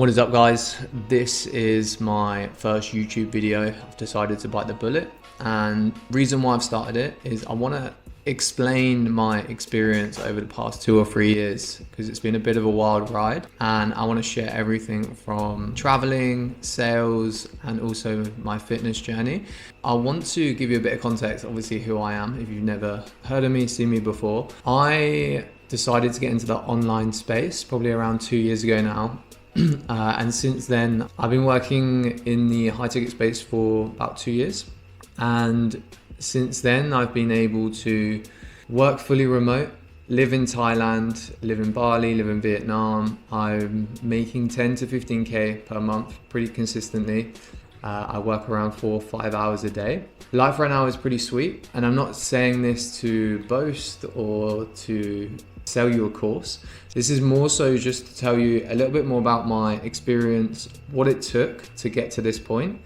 What is up, guys? This is my first YouTube video. I've decided to bite the bullet, and reason why I've started it is I want to explain my experience over the past 2 or 3 years, because it's been a bit of a wild ride, and I want to share everything from traveling, sales, and also my fitness journey. I want to give you a bit of context, obviously, who I am if you've never heard of me, seen me before. I decided to get into the online space probably around 2 years ago now. And since then, I've been working in the high ticket space for about 2 years. And since then, I've been able to work fully remote, live in Thailand, live in Bali, live in Vietnam. I'm making 10 to 15K per month pretty consistently. I work around 4 or 5 hours a day. Life right now is pretty sweet. And I'm not saying this to boast or to sell you a course. This is more so just to tell you a little bit more about my experience, what it took to get to this point,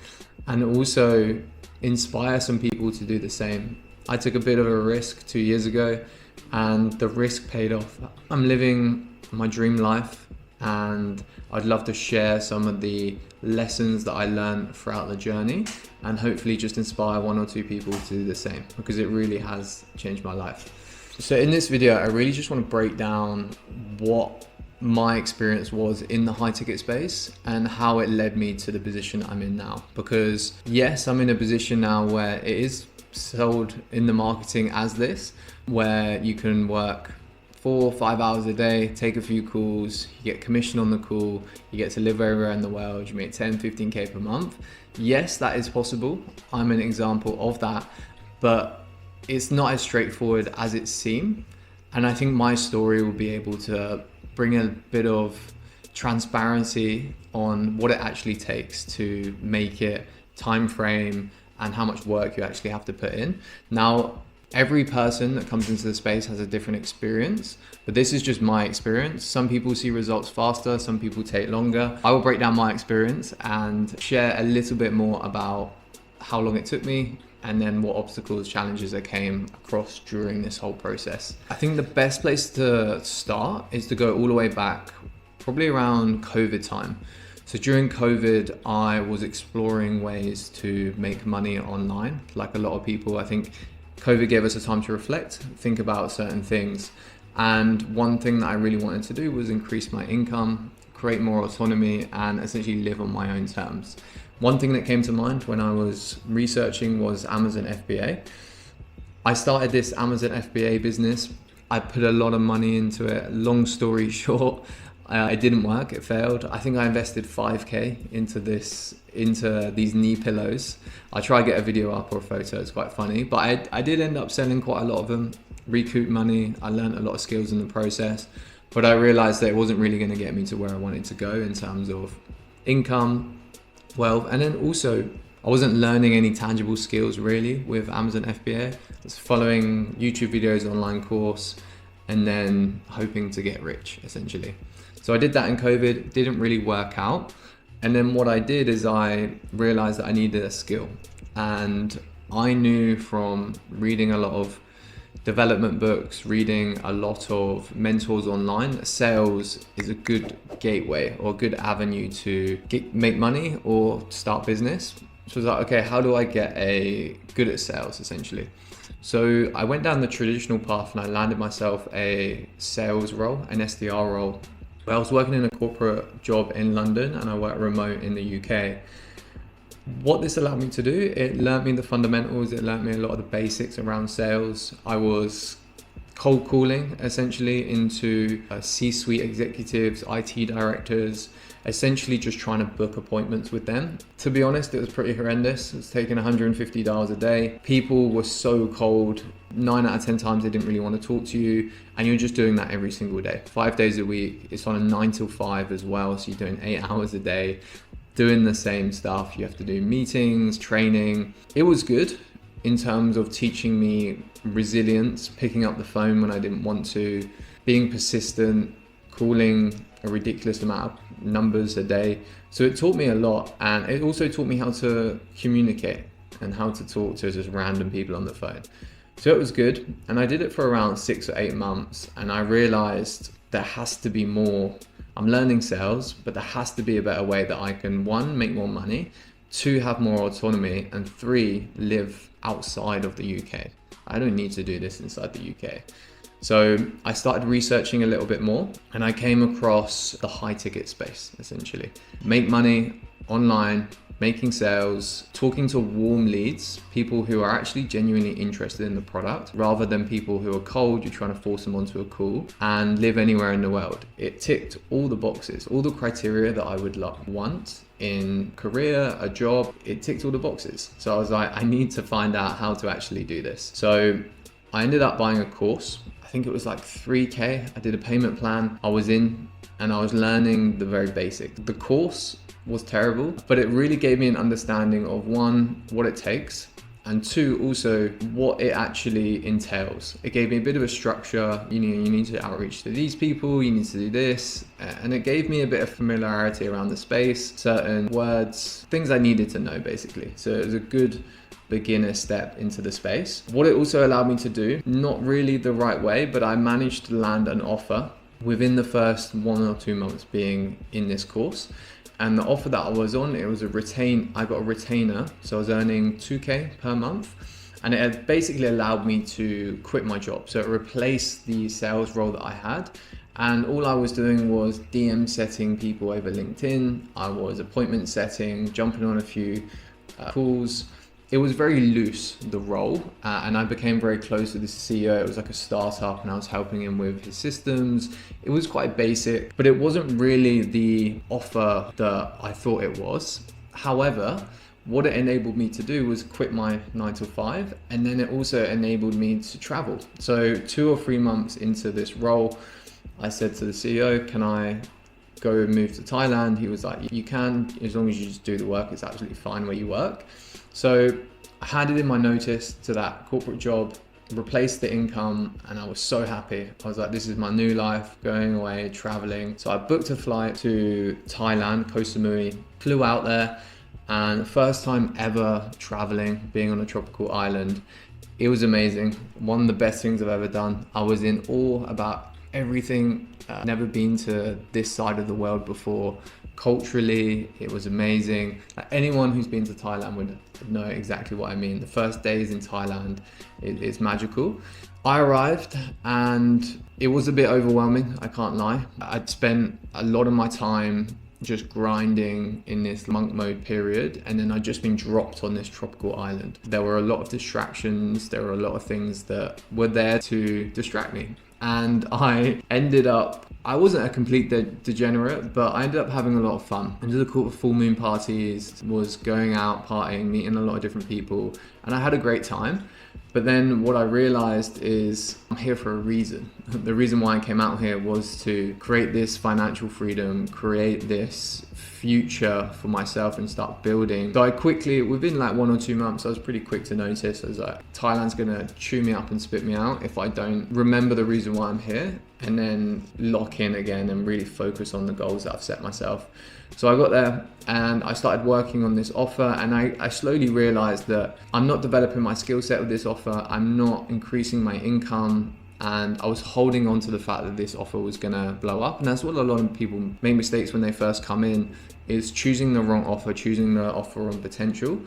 and also inspire some people to do the same. I took a bit of a risk 2 years ago, and the risk paid off. I'm living my dream life, and I'd love to share some of the lessons that I learned throughout the journey, and hopefully just inspire 1 or 2 people to do the same, because it really has changed my life. So in this video, I really just want to break down what my experience was in the high ticket space and how it led me to the position I'm in now. Because yes, I'm in a position now where it is sold in the marketing as this, where you can work 4 or 5 hours a day, take a few calls, you get commission on the call, you get to live everywhere in the world, you make 10, 15K per month. Yes, that is possible. I'm an example of that, but it's not as straightforward as it seems. And I think my story will be able to bring a bit of transparency on what it actually takes to make it, time frame, and how much work you actually have to put in. Now, every person that comes into the space has a different experience, but this is just my experience. Some people see results faster, some people take longer. I will break down my experience and share a little bit more about how long it took me, and then what obstacles, challenges I came across during this whole process. I think the best place to start is to go all the way back, probably around COVID time. So during COVID, I was exploring ways to make money online. Like a lot of people, I think COVID gave us a time to reflect, think about certain things. And one thing that I really wanted to do was increase my income, create more autonomy, and essentially live on my own terms. One thing that came to mind when I was researching was Amazon FBA. I started this Amazon FBA business. I put a lot of money into it. Long story short, it didn't work, it failed. I think I invested 5K into these knee pillows. I try to get a video up or a photo, it's quite funny. But I did end up selling quite a lot of them, recouped money. I learned a lot of skills in the process, but I realized that it wasn't really gonna get me to where I wanted to go in terms of income, wealth, and then also I wasn't learning any tangible skills really with Amazon FBA. I was following YouTube videos, online course, and then hoping to get rich essentially. So I did that in COVID, didn't really work out. And then what I did is I realized that I needed a skill, and I knew from reading a lot of development books, reading a lot of mentors online, sales is a good gateway or a good avenue to make money or start business. So I was like, okay, how do I get good at sales essentially? So I went down the traditional path and I landed myself a sales role, an SDR role. I was working in a corporate job in London and I worked remote in the UK. What this allowed me to do, it learned me the fundamentals, it learned me a lot of the basics around sales. I was cold calling essentially into C-suite executives, IT directors, essentially just trying to book appointments with them. To be honest, it was pretty horrendous. It was taking $150 a day. People were so cold. 9 out of 10 times they didn't really want to talk to you, and you're just doing that every single day, 5 days a week. It's on a 9 till 5 as well, so you're doing 8 hours a day, doing the same stuff. You have to do meetings, training. It was good in terms of teaching me resilience, picking up the phone when I didn't want to, being persistent, calling a ridiculous amount of numbers a day. So it taught me a lot, and it also taught me how to communicate and how to talk to just random people on the phone. So it was good, and I did it for around 6 or 8 months, and I realized there has to be more I'm learning sales, but there has to be a better way that I can, one, make more money, two, have more autonomy, and three, live outside of the UK. I don't need to do this inside the UK. So I started researching a little bit more, and I came across the high ticket space, essentially. Make money online, making sales, talking to warm leads, people who are actually genuinely interested in the product, rather than people who are cold, you're trying to force them onto a call, and live anywhere in the world. It ticked all the boxes, all the criteria that I would want in career, a job. It ticked all the boxes. So I was like, I need to find out how to actually do this. So I ended up buying a course. I think it was like 3K. I did a payment plan. I was in and I was learning the very basics. The course was terrible, but it really gave me an understanding of, one, what it takes, and two, also what it actually entails. It gave me a bit of a structure. You need to outreach to these people, you need to do this, and it gave me a bit of familiarity around the space, certain words, things I needed to know basically. So it was a good beginner step into the space. What it also allowed me to do, not really the right way, but I managed to land an offer within the first 1 or 2 months being in this course. And the offer that I was on, it was I got a retainer. So I was earning 2K per month, and it had basically allowed me to quit my job. So it replaced the sales role that I had. And all I was doing was DM setting people over LinkedIn. I was appointment setting, jumping on a few calls. It was very loose, the role, and I became very close with the CEO. It was like a startup, and I was helping him with his systems. It was quite basic, but it wasn't really the offer that I thought it was. However, what it enabled me to do was quit my 9 to 5, and then it also enabled me to travel. So 2 or 3 months into this role, I said to the CEO, can I go and move to Thailand? He was like, you can, as long as you just do the work, it's absolutely fine where you work. So I handed in my notice to that corporate job, replaced the income, and I was so happy. I was like, this is my new life, going away, traveling. So I booked a flight to Thailand, Koh Samui, flew out there, and first time ever traveling, being on a tropical island. It was amazing. One of the best things I've ever done. I was in awe about everything. Never been to this side of the world before. Culturally, it was amazing. Like, anyone who's been to Thailand would know exactly what I mean. The first days in Thailand is magical. I arrived and it was a bit overwhelming, I can't lie. I'd spent a lot of my time just grinding in this monk mode period, and then I'd just been dropped on this tropical island. There were a lot of distractions, there were a lot of things that were there to distract me. And I wasn't a complete degenerate, but I ended up having a lot of fun. I did a full moon parties, was going out partying, meeting a lot of different people, and I had a great time. But then what I realized is I'm here for a reason. The reason why I came out here was to create this financial freedom, create this future for myself and start building. So I quickly, within like 1 or 2 months, I was pretty quick to notice. I was like, Thailand's gonna chew me up and spit me out if I don't remember the reason why I'm here, and then lock in again and really focus on the goals that I've set myself. So I got there and I started working on this offer, and I slowly realized that I'm not developing my skill set with this offer. I'm not increasing my income, and I was holding on to the fact that this offer was gonna blow up. And that's what a lot of people make mistakes when they first come in, is choosing the wrong offer, choosing the offer on potential.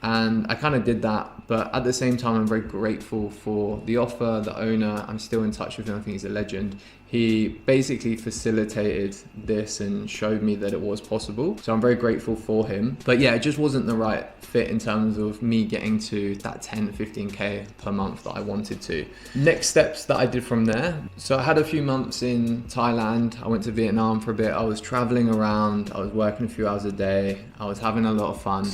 And I kind of did that, but at the same time, I'm very grateful for the offer, the owner. I'm still in touch with him. I think he's a legend. He basically facilitated this and showed me that it was possible. So I'm very grateful for him. But yeah, it just wasn't the right fit in terms of me getting to that 10, 15K per month that I wanted to. Next steps that I did from there. So I had a few months in Thailand. I went to Vietnam for a bit. I was traveling around. I was working a few hours a day. I was having a lot of fun.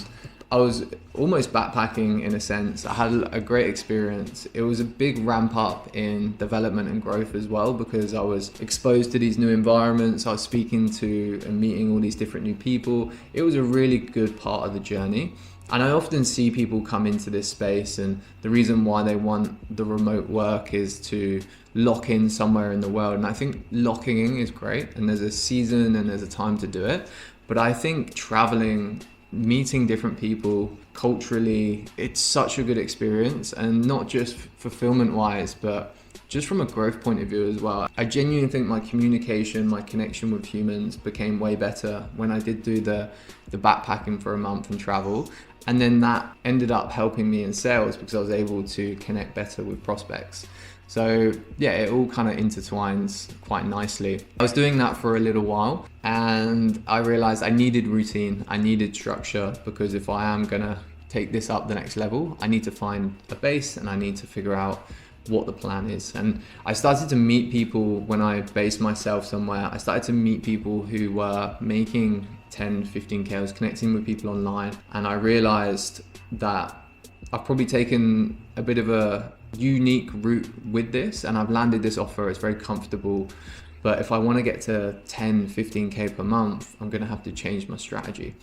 I was almost backpacking in a sense. I had a great experience. It was a big ramp up in development and growth as well, because I was exposed to these new environments. I was speaking to and meeting all these different new people. It was a really good part of the journey. And I often see people come into this space, and the reason why they want the remote work is to lock in somewhere in the world. And I think locking in is great, and there's a season and there's a time to do it. But I think traveling, meeting different people culturally, it's such a good experience, and not just fulfillment wise, but just from a growth point of view as well. I genuinely think my communication, my connection with humans became way better when I did do the backpacking for a month and travel. And then that ended up helping me in sales because I was able to connect better with prospects. So yeah, it all kind of intertwines quite nicely. I was doing that for a little while and I realized I needed routine, I needed structure, because if I am gonna take this up the next level, I need to find a base and I need to figure out what the plan is. And I started to meet people when I based myself somewhere. I started to meet people who were making 10, 15K. I was connecting with people online and I realized that I've probably taken a bit of a unique route with this and I've landed this offer. It's very comfortable. But if I want to get to 10, 15K per month, I'm going to have to change my strategy.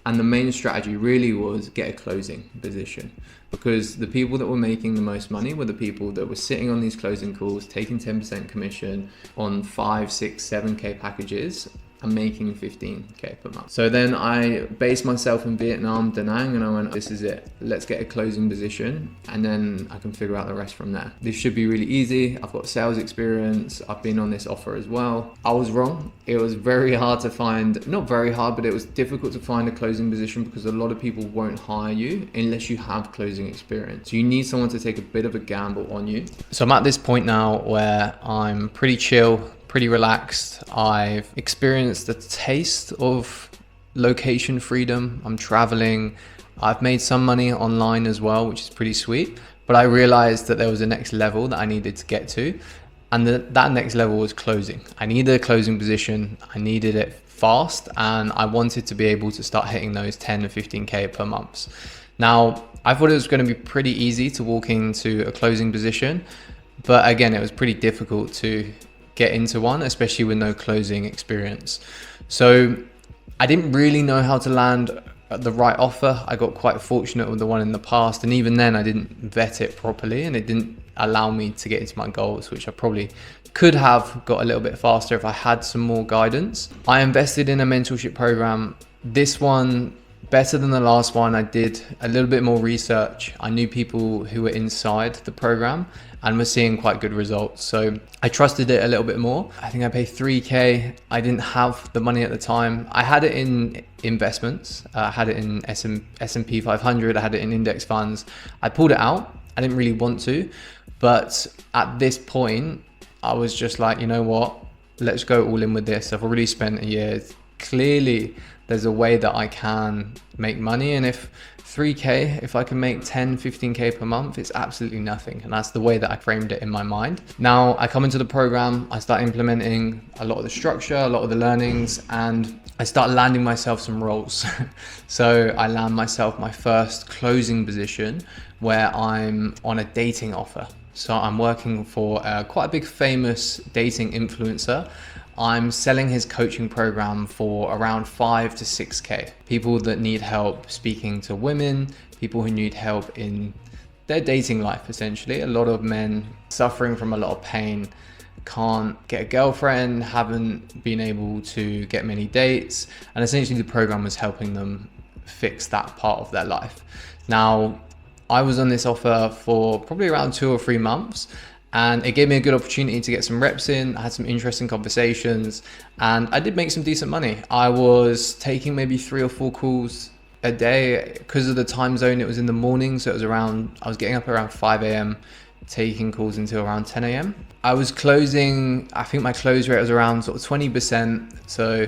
And the main strategy really was get a closing position, because the people that were making the most money were the people that were sitting on these closing calls, taking 10% commission on 5, 6, 7K packages and making 15K per month. So then I based myself in Vietnam, Da Nang, and I went, this is it. Let's get a closing position and then I can figure out the rest from there. This should be really easy. I've got sales experience. I've been on this offer as well. I was wrong. It was very hard to find, not very hard, but it was difficult to find a closing position because a lot of people won't hire you unless you have closing experience. You need someone to take a bit of a gamble on you. So I'm at this point now where I'm pretty chill, pretty relaxed. I've experienced the taste of location freedom. I'm traveling. I've made some money online as well, which is pretty sweet. But I realized that there was a next level that I needed to get to. And that next level was closing. I needed a closing position. I needed it fast. And I wanted to be able to start hitting those 10 to 15K per month. Now, I thought it was going to be pretty easy to walk into a closing position. But again, it was pretty difficult to get into one, especially with no closing experience. So I didn't really know how to land the right offer. I got quite fortunate with the one in the past, and even then I didn't vet it properly and it didn't allow me to get into my goals, which I probably could have got a little bit faster if I had some more guidance. I invested in a mentorship program. This one, better than the last one. I did a little bit more research. I knew people who were inside the program and was seeing quite good results. So I trusted it a little bit more. I think I paid 3K. I didn't have the money at the time. I had it in investments. I had it in S&P 500. I had it in index funds. I pulled it out. I didn't really want to, but at this point, I was just like, you know what? Let's go all in with this. I've already spent a year. Clearly, there's a way that I can make money. And if 3K, if I can make 10, 15K per month, it's absolutely nothing. And that's the way that I framed it in my mind. Now I come into the program, I start implementing a lot of the structure, a lot of the learnings, and I start landing myself some roles. So I land myself my first closing position where I'm on a dating offer. So I'm working for quite a big famous dating influencer. I'm selling his coaching program for around 5 to 6K. People that need help speaking to women, people who need help in their dating life, essentially. A lot of men suffering from a lot of pain, can't get a girlfriend, haven't been able to get many dates. And essentially the program was helping them fix that part of their life. Now, I was on this offer for probably around 2 or 3 months. And it gave me a good opportunity to get some reps in. I had some interesting conversations and I did make some decent money. I was taking maybe 3 or 4 calls a day because of the time zone. It was in the morning. So it was I was getting up around 5 a.m, taking calls until around 10 a.m. I was closing, I think my close rate was around sort of 20%. So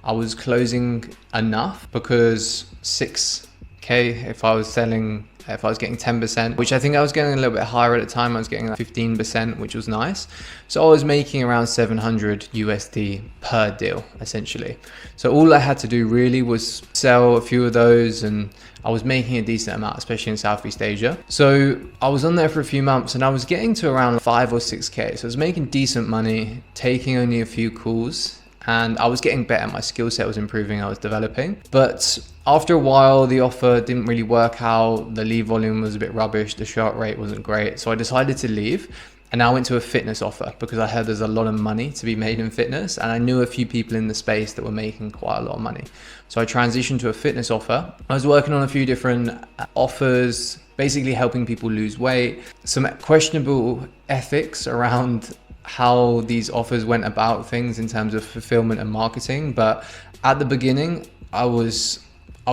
I was closing enough because 6K if I was getting 10%, which I think I was getting a little bit higher at the time. I was getting like 15%, which was nice. So I was making around 700 USD per deal, essentially. So all I had to do really was sell a few of those and I was making a decent amount, especially in Southeast Asia. So I was on there for a few months and I was getting to around 5 or 6K. So I was making decent money, taking only a few calls, and I was getting better. My skill set was improving, I was developing. But after a while, the offer didn't really work out. The lead volume was a bit rubbish. The shot rate wasn't great. So I decided to leave and I went to a fitness offer because I heard there's a lot of money to be made in fitness. And I knew a few people in the space that were making quite a lot of money. So I transitioned to a fitness offer. I was working on a few different offers, basically helping people lose weight, some questionable ethics around how these offers went about things in terms of fulfillment and marketing. But at the beginning, I was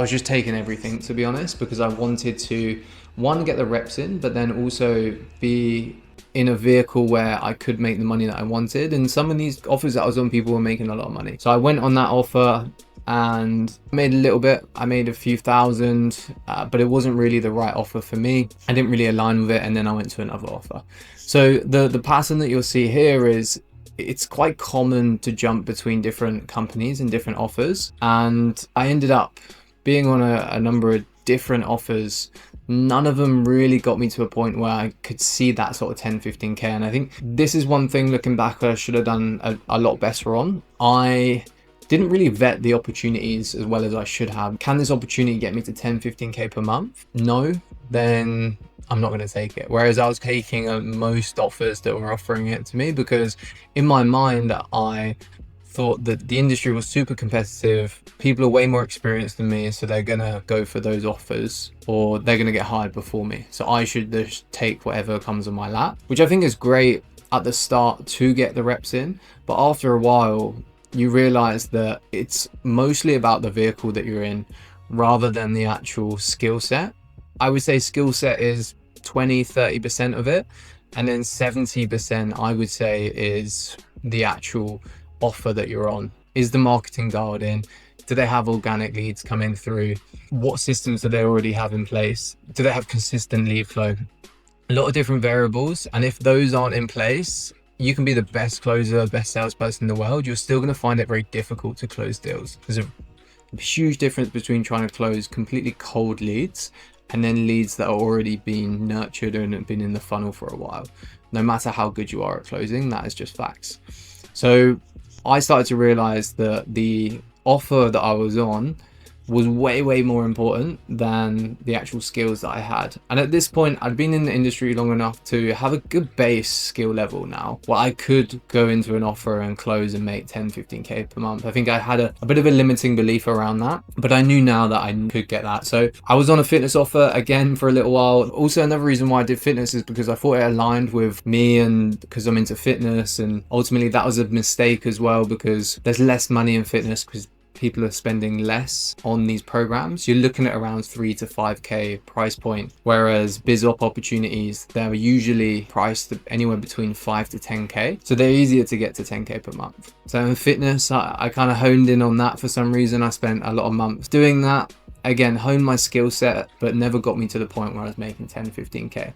just taking everything, to be honest, because I wanted to, one, get the reps in, but then also be in a vehicle where I could make the money that I wanted. And some of these offers that I was on, people were making a lot of money. So I went on that offer and made a little bit. I made a few thousand, but it wasn't really the right offer for me. I didn't really align with it, and then I went to another offer. So the pattern that you'll see here is, it's quite common to jump between different companies and different offers, and I ended up being on a number of different offers. None of them really got me to a point where I could see that sort of 10-15k, and I think this is one thing looking back I should have done a lot better on. I didn't really vet the opportunities as well as I should have. Can this opportunity get me to 10-15k per month? No, then I'm not going to take it. Whereas I was taking most offers that were offering it to me, because in my mind I thought that the industry was super competitive. People are way more experienced than me, so they're gonna go for those offers, or they're gonna get hired before me. So I should just take whatever comes on my lap, which I think is great at the start to get the reps in. But after a while, you realize that it's mostly about the vehicle that you're in rather than the actual skill set. I would say skill set is 20-30% of it, and then 70% I would say is the actual offer that you're on. Is the marketing dialed in? Do they have organic leads coming through? What systems do they already have in place? Do they have consistent lead flow? A lot of different variables, and if those aren't in place, you can be the best closer, best salesperson in the world, you're still going to find it very difficult to close deals. There's a huge difference between trying to close completely cold leads and then leads that are already being nurtured and have been in the funnel for a while. No matter how good you are at closing, that is just facts. So I started to realize that the offer that I was on was way more important than the actual skills that I had. And at this point, I'd been in the industry long enough to have a good base skill level now, where I could go into an offer and close and make 10-15k per month. I think I had a bit of a limiting belief around that, but I knew now that I could get that. So I was on a fitness offer again for a little while. Also, another reason why I did fitness is because I thought it aligned with me, and because I'm into fitness, and ultimately that was a mistake as well, because there's less money in fitness because people are spending less on these programs. You're looking at around 3 to 5k price point, whereas BizOp opportunities, they're usually priced anywhere between 5 to 10k, so they're easier to get to 10k per month. So in fitness, I kind of honed in on that for some reason. I spent a lot of months doing that. Again, honed my skill set, but never got me to the point where I was making 10-15k.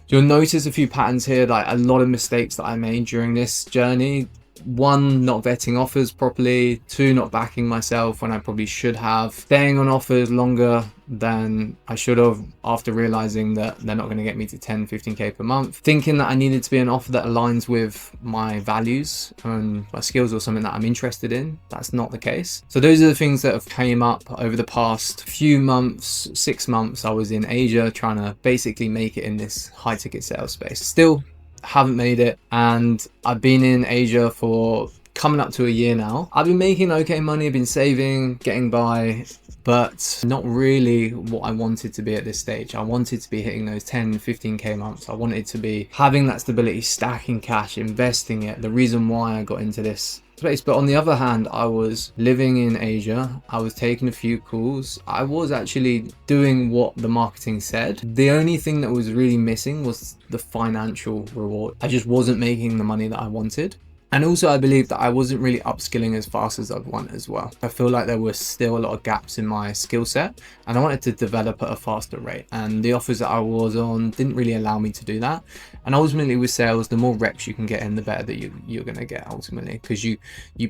You'll notice a few patterns here, like a lot of mistakes that I made during this journey. 1, not vetting offers properly. 2, not backing myself when I probably should have. Staying on offers longer than I should have after realizing that they're not going to get me to 10-15k per month. Thinking that I needed to be an offer that aligns with my values and my skills or something that I'm interested in. That's not the case. So those are the things that have came up over the past few months, 6 months. I was in Asia trying to basically make it in this high ticket sales space. Still haven't made it, and I've been in Asia for coming up to a year now. I've been making okay money, I've been saving, getting by, but not really what I wanted to be at this stage. I wanted to be hitting those 10-15k months. I wanted to be having that stability, stacking cash, investing it, the reason why I got into this place. But on the other hand, I was living in Asia, I was taking a few calls, I was actually doing what the marketing said. The only thing that was really missing was the financial reward. I just wasn't making the money that I wanted. And also I believe that I wasn't really upskilling as fast as I'd want as well. I feel like there were still a lot of gaps in my skill set, and I wanted to develop at a faster rate. And the offers that I was on didn't really allow me to do that. And ultimately with sales, the more reps you can get in, the better that you're going to get ultimately, because you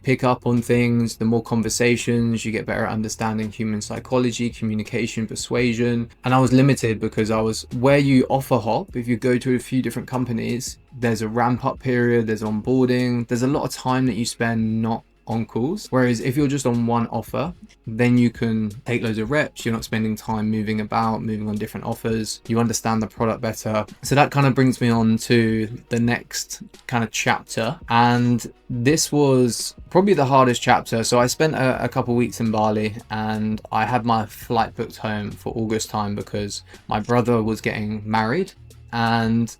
pick up on things, the more conversations, you get better at understanding human psychology, communication, persuasion. And I was limited because I was where you offer hop. If you go to a few different companies, there's a ramp up period, there's onboarding, there's a lot of time that you spend not on calls. Whereas if you're just on one offer, then you can take loads of reps. You're not spending time moving about, moving on different offers. You understand the product better. So that kind of brings me on to the next kind of chapter. And this was probably the hardest chapter. So I spent a couple weeks in Bali, and I had my flight booked home for August time because my brother was getting married, and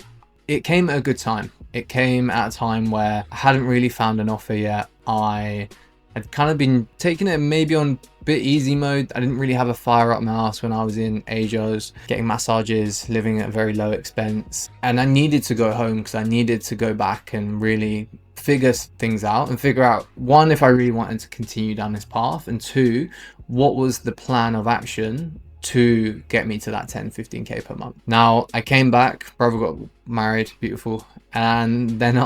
it came at a good time. It came at a time where I hadn't really found an offer yet. I had kind of been taking it maybe on a bit easy mode. I didn't really have a fire up my ass when I was in Asia. I was getting massages, living at a very low expense. And I needed to go home because I needed to go back and really figure things out and figure out, one, if I really wanted to continue down this path, and two, what was the plan of action to get me to that 10-15k per month. Now I came back, brother got married, beautiful, and then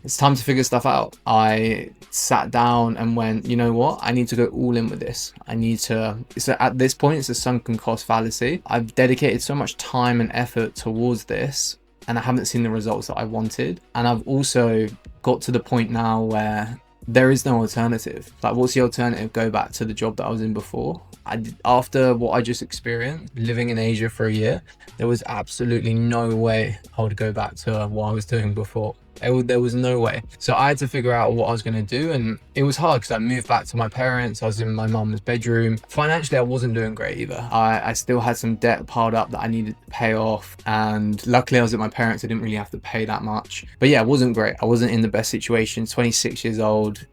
it's time to figure stuff out. I sat down and went, you know what, I need to go all in with this. So at this point, it's a sunken cost fallacy. I've dedicated so much time and effort towards this, and I haven't seen the results that I wanted. And I've also got to the point now where there is no alternative. Like, what's the alternative? Go back to the job that I was in before? After what I just experienced living in Asia for a year, there was absolutely no way I would go back to what I was doing before. There was no way. So I had to figure out what I was going to do, and it was hard because I moved back to my parents. I was in my mum's bedroom. Financially, I wasn't doing great either. I still had some debt piled up that I needed to pay off, and luckily I was at my parents. I didn't really have to pay that much. But yeah, it wasn't great. I wasn't in the best situation. 26 years old.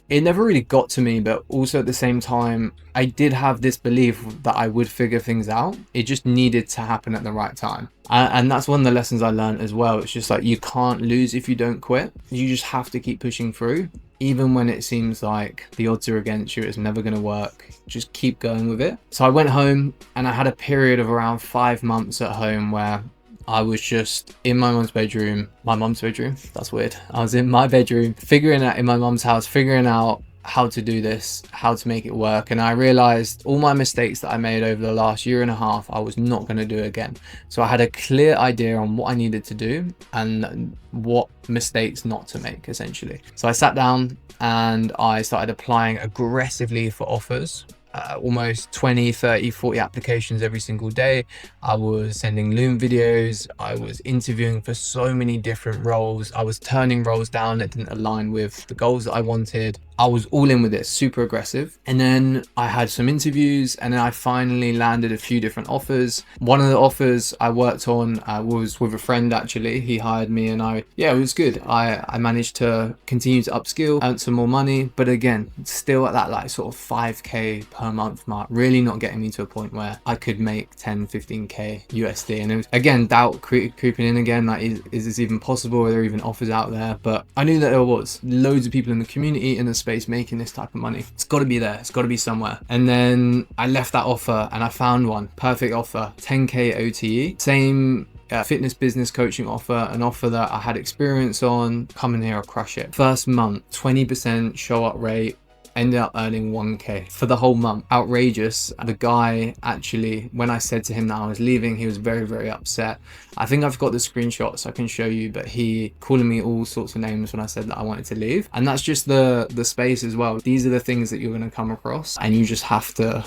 It never really got to me, but also at the same time, I did have this belief that I would figure things out. It just needed to happen at the right time. And that's one of the lessons I learned as well. It's just like, you can't lose if you don't quit. You just have to keep pushing through. Even when it seems like the odds are against you, it's never going to work. Just keep going with it. So I went home, and I had a period of around 5 months at home where I was just in my mum's bedroom. That's weird. I was in my bedroom, in my mum's house, figuring out how to do this, how to make it work. And I realized all my mistakes that I made over the last year and a half, I was not going to do again. So I had a clear idea on what I needed to do and what mistakes not to make, essentially. So I sat down and I started applying aggressively for offers. Almost 20, 30, 40 applications every single day. I was sending Loom videos. I was interviewing for so many different roles. I was turning roles down that didn't align with the goals that I wanted. I was all in with it, super aggressive. And then I had some interviews, and then I finally landed a few different offers. One of the offers I worked on was with a friend, actually. He hired me, and it was good. I managed to continue to upskill, earn some more money, but again, still at that like sort of 5k per month mark, really not getting me to a point where I could make 10-15k USD. And it was, again, doubt creeping in again, like, is this even possible? Are there even offers out there? But I knew that there was loads of people in the community, in the space, making this type of money. It's got to be there. It's got to be somewhere. And then I left that offer and I found one. Perfect offer. 10k OTE. Same fitness business coaching offer, an offer that I had experience on. Come in here, I'll crush it. First month, 20% show up rate. Ended up earning 1k for the whole month. Outrageous. The guy, actually, when I said to him that I was leaving, he was very, very upset. I think I've got the screenshots I can show you, but he calling me all sorts of names when I said that I wanted to leave. And that's just the space as well. These are the things that you're going to come across, and you just have to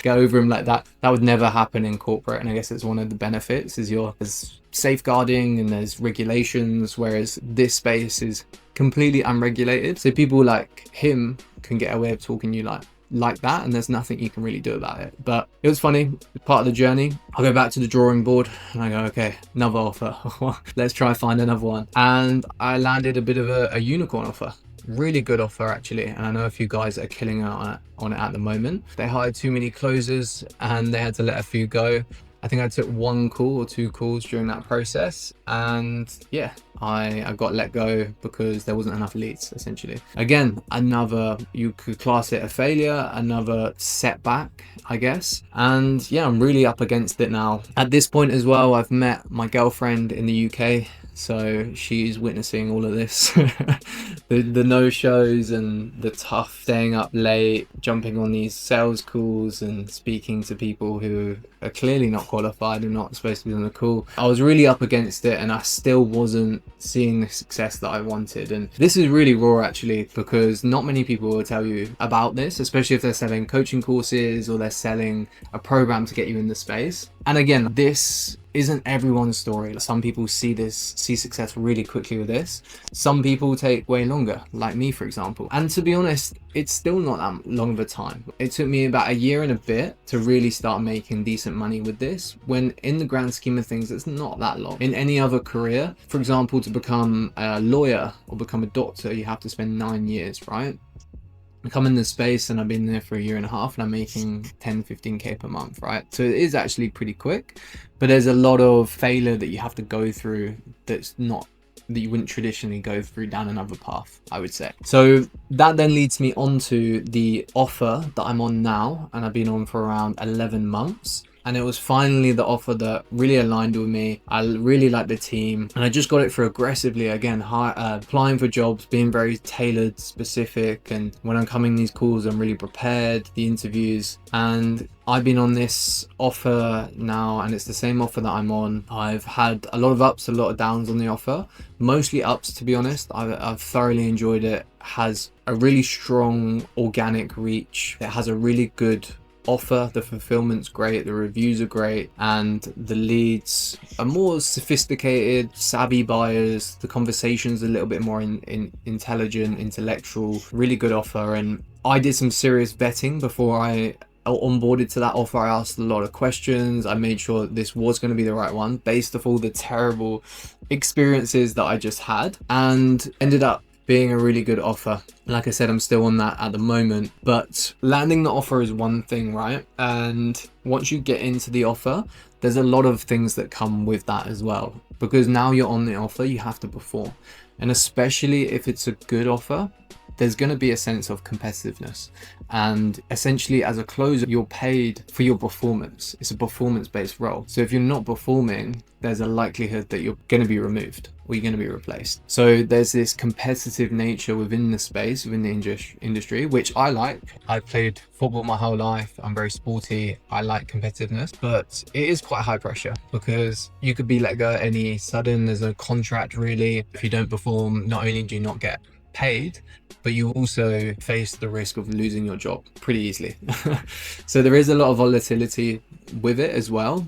go over them like that. That would never happen in corporate, and I guess it's one of the benefits is there's safeguarding and there's regulations, whereas this space is completely unregulated. So people like him can get away with talking you like that, and there's nothing you can really do about it. But it was funny, part of the journey. I go back to the drawing board and I go, okay, another offer. Let's try find another one. And I landed a bit of a unicorn offer. Really good offer, actually, and I know a few guys that are killing out on it at the moment. They hired too many closers and they had to let a few go. I think I took 1 call or 2 calls during that process, and yeah, I got let go because there wasn't enough leads, essentially. Again, you could class it a failure, another setback, I guess. And yeah, I'm really up against it now. At this point as well, I've met my girlfriend in the UK. So she's witnessing all of this, the no-shows and the tough staying up late, jumping on these sales calls and speaking to people who are clearly not qualified and not supposed to be on the call. I was really up against it, and I still wasn't seeing the success that I wanted. And this is really raw actually, because not many people will tell you about this, especially if they're selling coaching courses or they're selling a program to get you in the space. And again, this isn't everyone's story. Some people see success really quickly with this. Some people take way longer, like me, for example. And to be honest, it's still not that long of a time. It took me about a year and a bit to really start making decent money with this, when in the grand scheme of things, it's not that long. In any other career, for example, to become a lawyer or become a doctor, you have to spend 9 years, right? I come in this space and I've been there for a year and a half and I'm making 10, 15K per month, right? So it is actually pretty quick, but there's a lot of failure that you have to go through that you wouldn't traditionally go through down another path, I would say. So that then leads me on to the offer that I'm on now, and I've been on for around 11 months. And it was finally the offer that really aligned with me. I really liked the team, and I just got it for aggressively, again, applying for jobs, being very tailored, specific. And when I'm coming these calls, I'm really prepared, the interviews. And I've been on this offer now, and it's the same offer that I'm on. I've had a lot of ups, a lot of downs on the offer, mostly ups, to be honest. I've thoroughly enjoyed it. It has a really strong organic reach. It has a really good offer. The fulfillment's great, the reviews are great, and the leads are more sophisticated, savvy buyers. The conversation's a little bit more intelligent, intellectual. Really good offer. And I did some serious vetting before I onboarded to that offer. I asked a lot of questions. I made sure that this was going to be the right one based off all the terrible experiences that I just had, and ended up being a really good offer. Like I said, I'm still on that at the moment, but landing the offer is one thing, right? And once you get into the offer, there's a lot of things that come with that as well, because now you're on the offer, you have to perform. And especially if it's a good offer, there's going to be a sense of competitiveness. And essentially, as a closer, you're paid for your performance. It's a performance-based role. So if you're not performing, there's a likelihood that you're going to be removed or you're going to be replaced. So there's this competitive nature within the space, within the industry, which I like. I've played football my whole life. I'm very sporty. I like competitiveness, but it is quite high pressure because you could be let go at any sudden. There's no contract really. If you don't perform, not only do you not get paid, but you also face the risk of losing your job pretty easily. So there is a lot of volatility with it as well.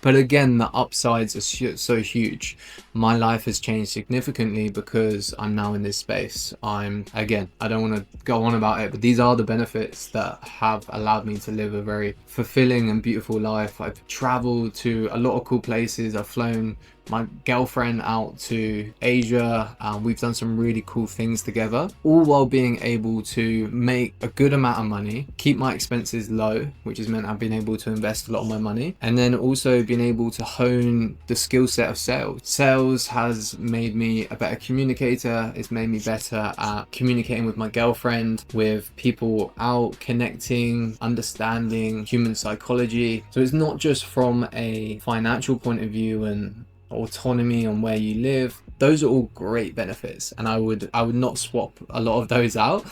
But again, the upsides are so huge. My life has changed significantly because I'm now in this space. Again, I don't want to go on about it, but these are the benefits that have allowed me to live a very fulfilling and beautiful life. I've traveled to a lot of cool places. I've flown my girlfriend out to Asia. We've done some really cool things together, all while being able to make a good amount of money, keep my expenses low, which has meant I've been able to invest a lot of my money, and then also been able to hone the skill set of sales. Sales has made me a better communicator. It's made me better at communicating with my girlfriend, with people out, connecting, understanding human psychology. So it's not just from a financial point of view and autonomy on where you live. Those are all great benefits, and I would not swap a lot of those out.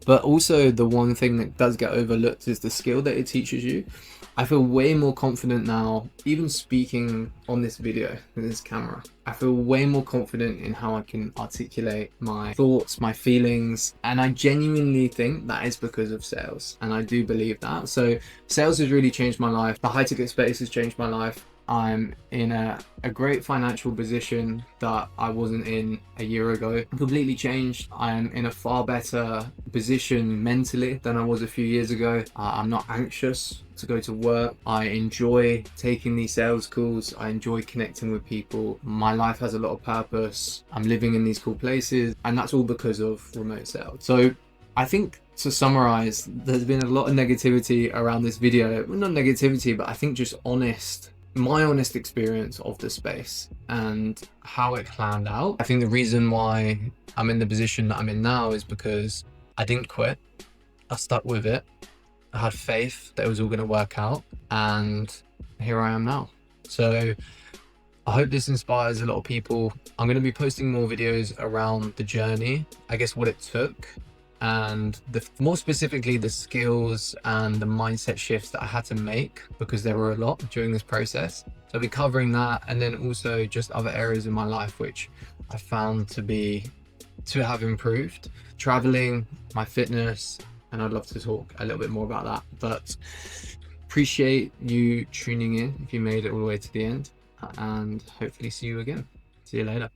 But also the one thing that does get overlooked is the skill that it teaches you. I feel way more confident now, even speaking on this video with this camera. I feel way more confident in how I can articulate my thoughts, my feelings, and I genuinely think that is because of sales, and I do believe that. So sales has really changed my life. The high ticket space has changed my life. I'm in a great financial position that I wasn't in a year ago. Completely changed. I'm in a far better position mentally than I was a few years ago. I'm not anxious to go to work. I enjoy taking these sales calls. I enjoy connecting with people. My life has a lot of purpose. I'm living in these cool places, and that's all because of remote sales. So I think, to summarize, there's been a lot of negativity around this video. Well, not negativity, but I think just my honest experience of the space and how it planned out. I think the reason why I'm in the position that I'm in now is because I didn't quit. I stuck with it. I had faith that it was all going to work out, and here I am now. So I hope this inspires a lot of people. I'm going to be posting more videos around the journey, I guess what it took, and more specifically the skills and the mindset shifts that I had to make, because there were a lot during this process. So I'll be covering that, and then also just other areas in my life which I found to have improved. Traveling, my fitness, and I'd love to talk a little bit more about that. But appreciate you tuning in if you made it all the way to the end, and hopefully see you again. See you later.